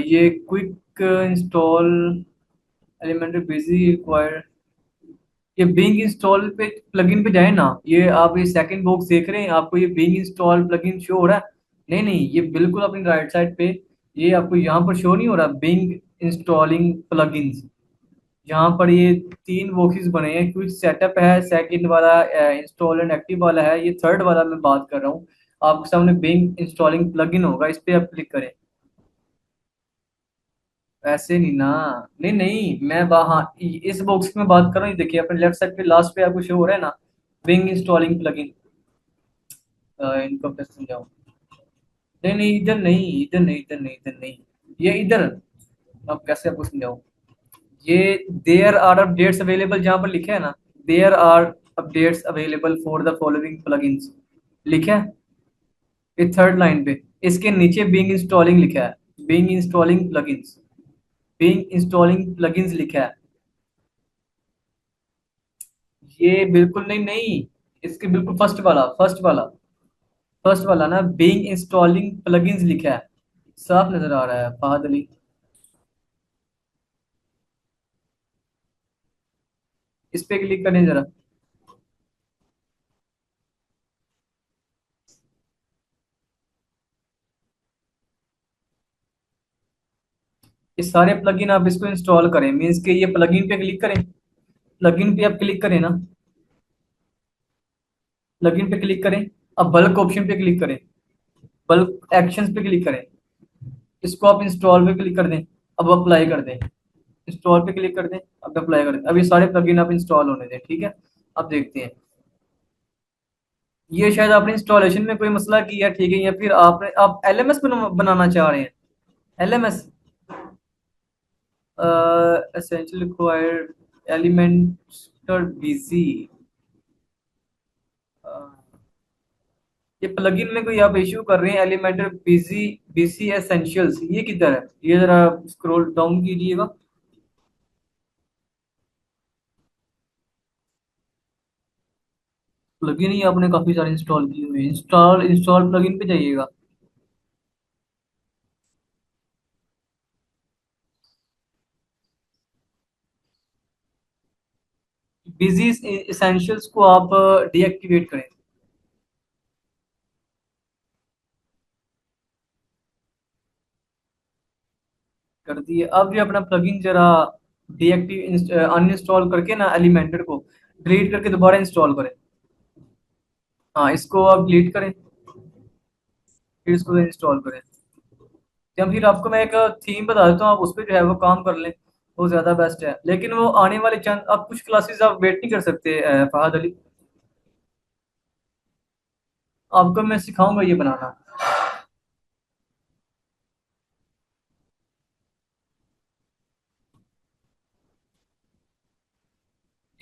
ये quick install elementary busy require, ये बिंग इंस्टॉल पे प्लगइन पे जाए ना, ये आप ये सेकंड बॉक्स देख रहे हैं, आपको ये बिंग इंस्टॉल प्लगइन शो हो रहा है? नहीं नहीं, ये बिल्कुल अपनी राइट साइड पे, ये आपको यहाँ पर शो नहीं हो रहा बिंग इंस्टॉलिंग प्लगइन्स, यहाँ पर ये तीन बॉक्सेस बने हैं, क्विक सेटअप है, सेकंड वाला इंस्टॉल एंड एक्टिव वाला है, ये थर्ड वाला मैं बात कर रहा हूँ। आपके सामने बिंग इंस्टॉलिंग प्लगइन होगा, इस पे आप क्लिक करें। ऐसे नहीं ना, नहीं नहीं, मैं हाँ इस बॉक्स में बात कर रहा हूँ, ये देखिए अपने लेफ्ट साइड पे लास्ट पे आपको शो हो रहा है ना, बिंग इंस्टॉलिंग प्लगइन। इनको कैसे समझाऊं? नहीं नहीं, इधर नहीं, इधर नहीं, इधर नहीं, इधर नहीं, ये इधर। अब कैसे आपको समझाऊं? ये देयर आर अपडेट्स अवेलेबल जहां पर लिखा है ना, there are updates available for the following plugins लिखा है, ये थर्ड लाइन पे, इसके नीचे बिंग इंस्टॉलिंग लिखा है, being installing plugins, being installing plugins लिखा है। ये बिल्कुल नहीं नहीं, इसके बिल्कुल फर्स्ट वाला, फर्स्ट वाला, फर्स्ट वाला ना, बीइंग इंस्टॉलिंग प्लगइन्स लिखा है, साफ नजर आ रहा है फहद अली। इस पे क्लिक करें जरा, ये सारे प्लगइन आप इसको इंस्टॉल करें, मीन्स के ये प्लगइन पे क्लिक करें, प्लगइन पे आप क्लिक करें ना, प्लगइन पे क्लिक करें, अब बल्क ऑप्शन पे क्लिक करें, बल्क एक्शंस पे क्लिक करें, इसको आप इंस्टॉल पे क्लिक कर दें, अब अप्लाई कर दें, इंस्टॉल पे क्लिक कर दें, अब अप्लाई कर दें, अब ये सारे प्लगइन आप इंस्टॉल होने दें, ठीक है। अब देखते हैं, ये शायद आपने इंस्टॉलेशन में कोई मसला किया, ठीक है, या फिर आपने आप LMS बनाना चाह रहे हैं, LMS essential required elementor busy, ये प्लगइन में कोई आप इश्यू कर रहे हैं, एलिमेंटर बिजी, बीसी एसेंशियल्स, ये किधर है? ये जरा स्क्रॉल डाउन कीजिएगा, प्लगइन ही आपने काफी सारे इंस्टॉल किए हुए हैं, इंस्टॉल इंस्टॉल प्लगइन पे जाइएगा, बिजी एसेंशियल्स को आप डीएक्टिवेट करें, कर दिए। अब ये अपना प्लगइन जरा डीएक्टिव अनइंस्टॉल करके ना, एलिमेंटर को डिलीट करके दोबारा इंस्टॉल करें, हाँ इसको आप डिलीट करें, फिर इसको इंस्टॉल करें, या फिर आपको मैं एक थीम बता देता हूँ, आप उस पर जो है वो काम कर लें, वो ज़्यादा बेस्ट है, लेकिन वो आने वाले चंद, अब कुछ क्लासेस आप वेट नहीं कर सकते फहद अली, आपको मैं सिखाऊंगा ये बनाना।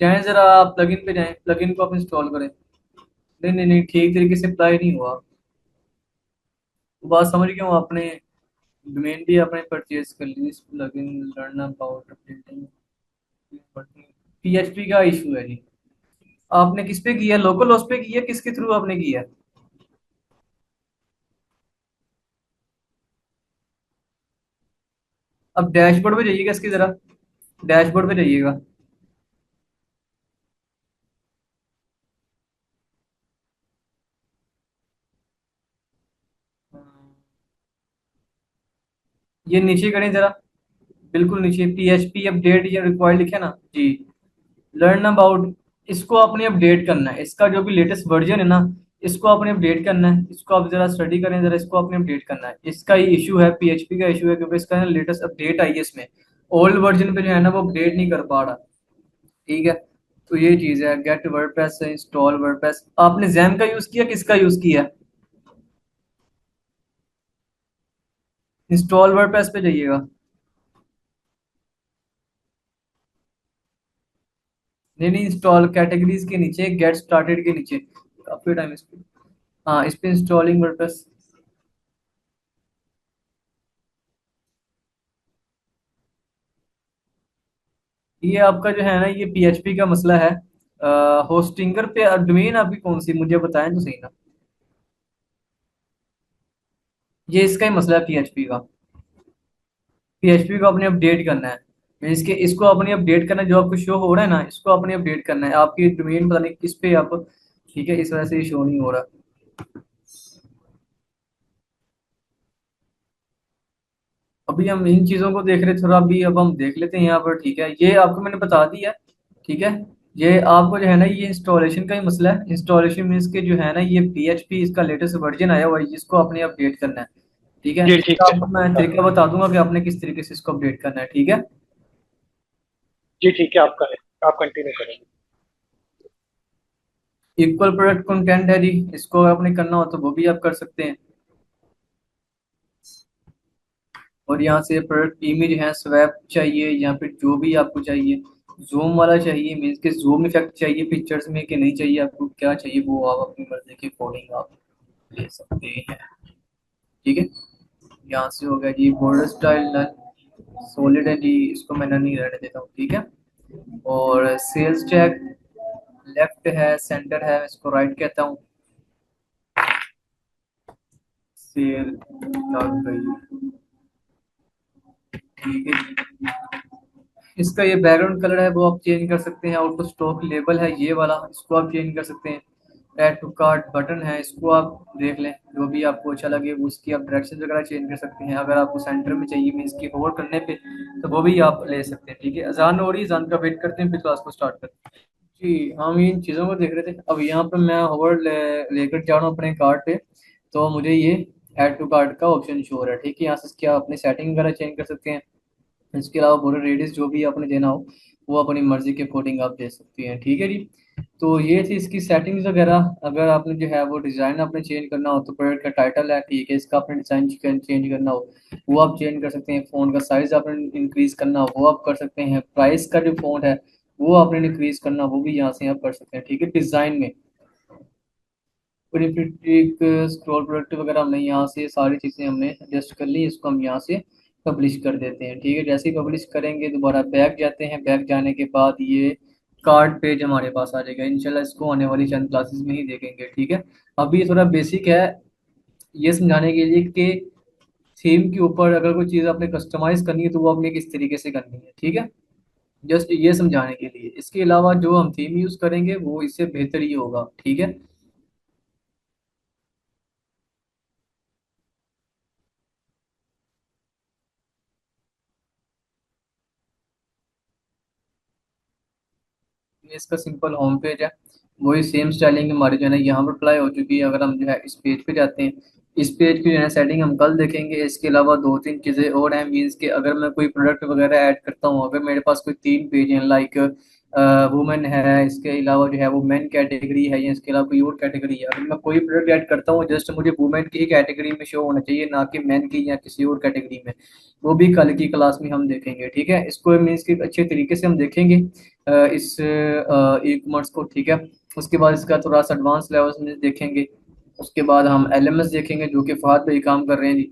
जाएं जरा, आप प्लगइन पे जाएं, प्लगइन को आप इंस्टॉल करें, नहीं नहीं नहीं, ठीक तरीके से अप्लाई नहीं हुआ, वो बात समझ गया हूँ आपने, डोमेन भी आपने परचेज कर ली, plugin learn about updating, PHP का इशू है जी, आपने किस पे किया, लोकल होस्ट पे किया, किसके थ्रू आपने किया? अब डैशबोर्ड पे जाइएगा इसकी जरा, डैशबोर्ड पे जाइएगा, ये नीचे करें जरा, बिल्कुल नीचे PHP अपडेट या रिक्वायर्ड लिखे ना जी, लर्न अबाउट, इसको आपने अपडेट करना है, इसका जो भी लेटेस्ट वर्जन है ना, इसको आपने अपडेट करना है, इसको आप जरा स्टडी करें जरा, इसको आपने अपडेट करना है, इसका ही इशू है, PHP का इशू है, क्योंकि इसका लेटेस्ट अपडेट आई है, इसमें ओल्ड वर्जन पे जो है ना वो अपडेट नहीं कर पा रहा, ठीक है। तो ये चीज़ है, गेट वर्डप्रेस इंस्टॉल वर्डप्रेस, आपने जैम का यूज़ किया, किसका यूज़ किया? इंस्टॉल वर्डप्रेस पे जाइएगा, नहीं नहीं, इंस्टॉल कैटेगरीज के नीचे, गेट स्टार्टेड के नीचे, काफ़ी टाइम इस पे। हाँ, इस पे इंस्टॉलिंग वर्डप्रेस। ये आपका जो है ना, ये पीएचपी का मसला है। होस्टिंगर पे डोमेन आपकी कौन सी, मुझे बताएं तो सही ना। ये इसका ही मसला है पीएचपी का। पीएचपी को अपने अपडेट करना है। मीन्स के इसको अपनी अपडेट करना है, जो आपको शो हो रहा है ना, इसको अपने अपडेट करना है। आपकी डोमेन पता नहीं किस पे आप, ठीक है, इस वजह से ये शो नहीं हो रहा। अभी हम इन चीज़ों को देख रहे थे थोड़ा, अभी अब हम देख लेते हैं यहाँ पर, ठीक है। ये आपको मैंने बता दिया, ठीक है। ये आपको जो है ना, ये इंस्टॉलेशन का ही मसला है। इंस्टॉलेशन मीन्स के जो है ना, ये पीएचपी इसका लेटेस्ट वर्जन आया हुआ है, जिसको आपने अपडेट करना है, ठीक है। जी ठीक इसका है। आपको मैं तरीका बता दूंगा कि आपने किस तरीके से इसको अपडेट करना है, ठीक है। जी ठीक है, आप करें, आप कंटिन्यू करें। इक्वल प्रोडक्ट कंटेंट है जी, इसको आपने करना हो तो वो भी आप कर सकते हैं। और यहाँ से प्रोडक्ट इमेज है, स्वैप चाहिए या फिर जो भी आपको चाहिए। जूम वाला चाहिए, मीन्स के जूम इफेक्ट चाहिए पिक्चर्स में कि नहीं चाहिए, आपको क्या चाहिए वो आप अपनी मर्जी के अकॉर्डिंग आप ले सकते हैं, ठीक है। यहाँ से हो गया जी बॉर्डर स्टाइल नन, सॉलिड है जी, इसको मैं नन ही रहने देता हूँ, ठीक है। और सेल्स टैग लेफ्ट है, सेंटर है, इसको राइट कहता हूँ। सेल लग गई, ठीक है। इसका ये बैकग्राउंड कलर है वो आप चेंज कर सकते हैं। आउट ऑफ स्टॉक लेबल है ये वाला, इसको आप चेंज कर सकते हैं। ऐड टू कार्ट बटन है, इसको आप देख लें, जो भी आपको अच्छा लगे वो उसकी आप डायरेक्शन वगैरह चेंज कर सकते हैं। अगर आपको सेंटर में चाहिए मीन्स की होल्ड करने पे, तो वो भी आप ले सकते हैं, ठीक है। अजान हो रही है, अजान का वेट करते हैं, फिर क्लास को स्टार्ट करते हैं। जी, हम इन चीज़ों को देख रहे थे। अब यहाँ पर मैं होल्ड लेकर जा रहा हूँ अपने कार्ट पे, तो मुझे ये ऐड टू कार्ट का ऑप्शन शो हो रहा है, ठीक है। यहाँ से क्या अपनी सेटिंग वगैरह चेंज कर सकते हैं। इसके अलावा बॉर्डर रेडियस जो भी आपने देना हो वो अपनी मर्जी के अकॉर्डिंग आप दे सकती हैं, ठीक है जी। तो ये थी इसकी सेटिंग्स वगैरह। अगर आपने जो है वो डिज़ाइन आपने चेंज करना हो, तो प्रोडक्ट का टाइटल है, ठीक है, इसका आपने डिज़ाइन चेंज करना हो वो आप चेंज कर सकते हैं। फ़ोन का साइज़ आपने इंक्रीज़ करना हो वो आप कर सकते हैं। प्राइस का जो फ़ोन है वो आपने इंक्रीज़ करना हो वो भी यहाँ से आप कर सकते हैं, ठीक है। डिज़ाइन में प्रीफिटिक स्क्रॉल प्रोडक्ट वगैरह हमने यहाँ से सारी चीज़ें हमने एडजस्ट कर ली। इसको हम यहाँ से पब्लिश कर देते हैं, ठीक है। जैसे ही पब्लिश करेंगे दोबारा बैक जाते हैं। बैक जाने के बाद ये कार्ड पेज हमारे पास आ जाएगा। इंशाल्लाह इसको आने वाली चंद क्लासेस में ही देखेंगे, ठीक है। अभी थोड़ा बेसिक है ये समझाने के लिए कि थीम के ऊपर अगर कोई चीज़ आपने कस्टमाइज करनी है तो वो आपने किस तरीके से करनी है, ठीक है। जस्ट ये समझाने के लिए। इसके अलावा जो हम थीम यूज़ करेंगे वो इससे बेहतर ही होगा, ठीक है। ये इसका सिंपल होम पेज है। वही सेम स्टाइलिंग हमारी जो है ना यहाँ पर अप्लाई हो चुकी है। अगर हम जो है इस पेज पे जाते हैं, इस पेज की जो है सेटिंग हम कल देखेंगे। इसके अलावा दो तीन चीज़ें और हैं, मीन्स के अगर मैं कोई प्रोडक्ट वगैरह ऐड करता हूँ, अगर मेरे पास कोई तीन पेज हैं, लाइक वुमेन है, इसके अलावा जो है वो मेन कैटेगरी है, या इसके अलावा कोई और कैटेगरी है, अगर मैं कोई प्रोडक्ट ऐड करता हूँ जस्ट मुझे वुमेन की ही कैटेगरी में शो होना चाहिए, ना कि मेन की या किसी और कैटेगरी में। वो भी कल की क्लास में हम देखेंगे, ठीक है। इसको मीन्स कि अच्छे तरीके से हम देखेंगे इस ई कॉमर्स को, ठीक है। उसके बाद इसका थोड़ा सा एडवांस लेवल्स में देखेंगे। उसके बाद हम एलएमएस देखेंगे, जो कि फहद भाई काम कर रहे हैं जी।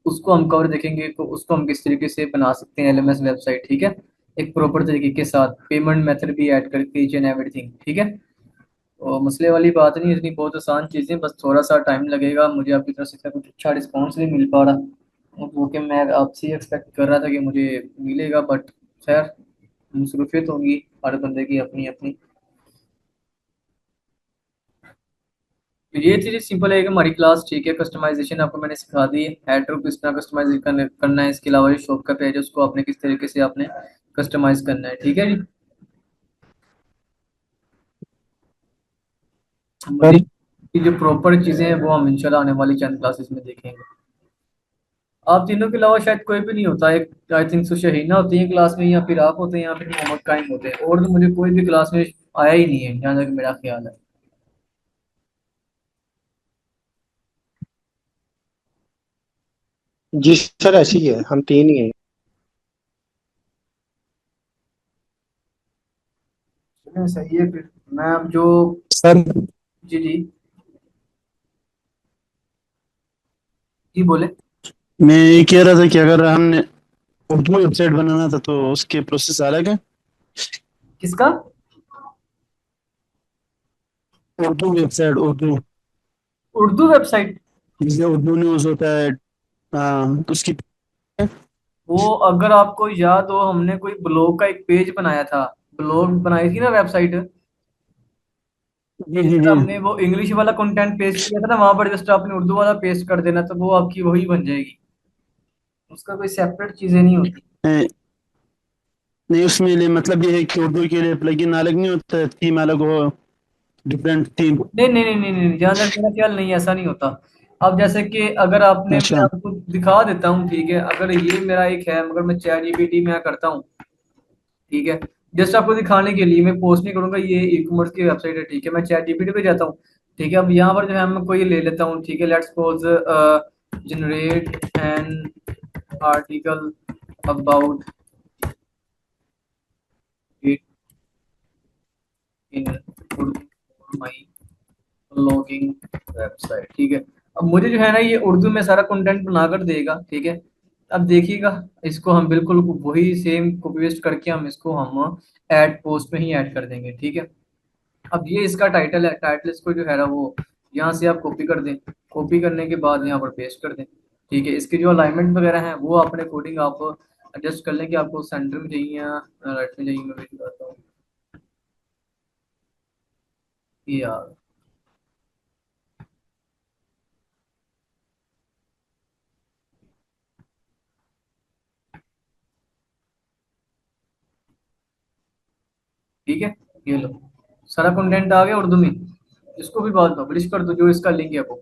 उसको हम कवर देखेंगे, तो उसको हम किस तरीके से बना सकते हैं एलएमएस वेबसाइट, ठीक है। एक प्रॉपर तरीके के साथ पेमेंट मेथड भी ऐड करके ईच एंड एवरीथिंग, ठीक है। और मसले वाली बात नहीं, इतनी बहुत आसान चीज़ें, बस थोड़ा सा टाइम लगेगा। मुझे आपकी तरफ से इसका कुछ अच्छा रिस्पॉन्स नहीं मिल पा रहा, वो कि मैं आपसे ही एक्सपेक्ट कर रहा था कि मुझे मिलेगा, बट खैर मसरूफियत होंगी हर बंदे की अपनी अपनी। तो ये चीज़ सिंपल है कि हमारी क्लास, ठीक है। कस्टमाइजेशन आपको मैंने सिखा दी है, हेडर को किस तरह कस्टमाइज करना है। इसके अलावा जो शॉप का पेज है उसको आपने किस तरीके से आपने कस्टमाइज करना है, ठीक है जी। सर मजीद की जो प्रॉपर चीज़ें हैं वो हम इंशाल्लाह आने वाली चंद क्लासेस में देखेंगे। आप तीनों के अलावा शायद कोई भी नहीं होता। एक आई थिंक सो शहीना होती है क्लास में, या फिर आप होते हैं, या फिर मोहम्मद काइम होते हैं, और तो मुझे कोई भी क्लास में आया ही नहीं है जहाँ तक मेरा ख्याल है। जी सर, ऐसी ही है, हम तीन ही हैं। चलिए, सही है फिर। मैं अब जो सर जी जी जी बोले। मैं ये कह रहा था कि अगर हमने उर्दू वेबसाइट बनाना था तो उसके प्रोसेस अलग है। किसका? Urdu website, Urdu, Urdu website? जैसे उर्दू न्यूज़ होता है, हाँ तो उसकी। वो अगर आपको याद हो, हमने कोई ब्लॉग का एक पेज बनाया था, ब्लॉग बनाई थी ना वेबसाइट, जी जिस जी पर जी। हमने वो इंग्लिश वाला कंटेंट पेस्ट किया था ना, वहां पर जस्ट आपने उर्दू वाला पेस्ट कर देना तो वो आपकी वही बन जाएगी। उसका कोई सेपरेट चीजें नहीं होती। ए, नहीं उसमें लिए मतलब ये है कि उर्दू के लिए प्लगइन अलग नहीं होता, थीम अलग हो, डिफरेंट थीम। नहीं नहीं नहीं नहीं नहीं, जहां तक मेरा ख्याल नहीं, ऐसा नहीं होता। अब जैसे कि अगर आपने, मैं अच्छा। आपको दिखा देता हूँ, ठीक है, अगर ये मेरा एक है, मगर मैं चैट जीपीटी में करता हूँ, ठीक है, जस्ट आपको दिखाने के लिए, मैं पोस्ट नहीं करूंगा, ये ई कॉमर्स की वेबसाइट है, ठीक है, मैं चैट जीपीटी पे जाता हूँ, ठीक है, अब यहाँ पर जो है मैं कोई ले लेता हूँ, ठीक है, let's suppose generate an article about it in Urdu my blogging website, ठीक है। अब मुझे जो है ना ये उर्दू में सारा कंटेंट बनाकर देगा, ठीक है। अब देखिएगा, इसको हम बिल्कुल वही सेम कॉपी पेस्ट करके हम इसको हम ऐड पोस्ट में ही ऐड कर देंगे, ठीक है। अब ये इसका टाइटल है, टाइटल इसको जो है ना वो यहाँ से आप कॉपी कर दें, कॉपी करने के बाद यहाँ पर पेस्ट कर दें, ठीक है। इसके जो अलाइनमेंट वगैरह हैं वो अपने अकॉर्डिंग आप एडजस्ट कर लें कि आपको सेंटर में चाहिए या राइट में चाहिए, मैं भी बताता हूँ। ये यार, ठीक है, ये लो, सारा कंटेंट आ गया उर्दू में। इसको भी बाद पब्लिश कर दो, जो इसका लिंक है वो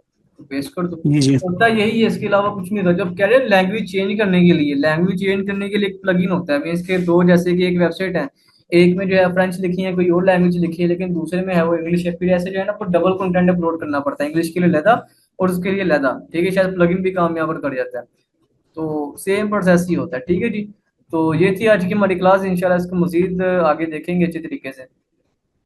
पेस्ट कर दो। जी जी। होता यही है, इसके अलावा कुछ नहीं था। जब कह रहे हैं लैंग्वेज चेंज करने के लिए, लैंग्वेज चेंज करने के लिए एक प्लगइन होता है, मीन्स के दो, जैसे कि एक वेबसाइट है, एक में जो है फ्रेंच लिखी है, कोई और लैंग्वेज लिखी है, लेकिन दूसरे में है वो इंग्लिश है, फिर ऐसे जो है ना आपको डबल कंटेंट अपलोड करना पड़ता है, इंग्लिश के लिए लहदा और उसके लिए लहदा, ठीक है, शायद प्लगइन भी काम यहाँ पर कर जाता है। तो सेम प्रोसेस ही होता है, ठीक है जी। तो ये थी आज की हमारी क्लास, इंशाल्लाह इसको मजीद आगे देखेंगे अच्छे तरीके से।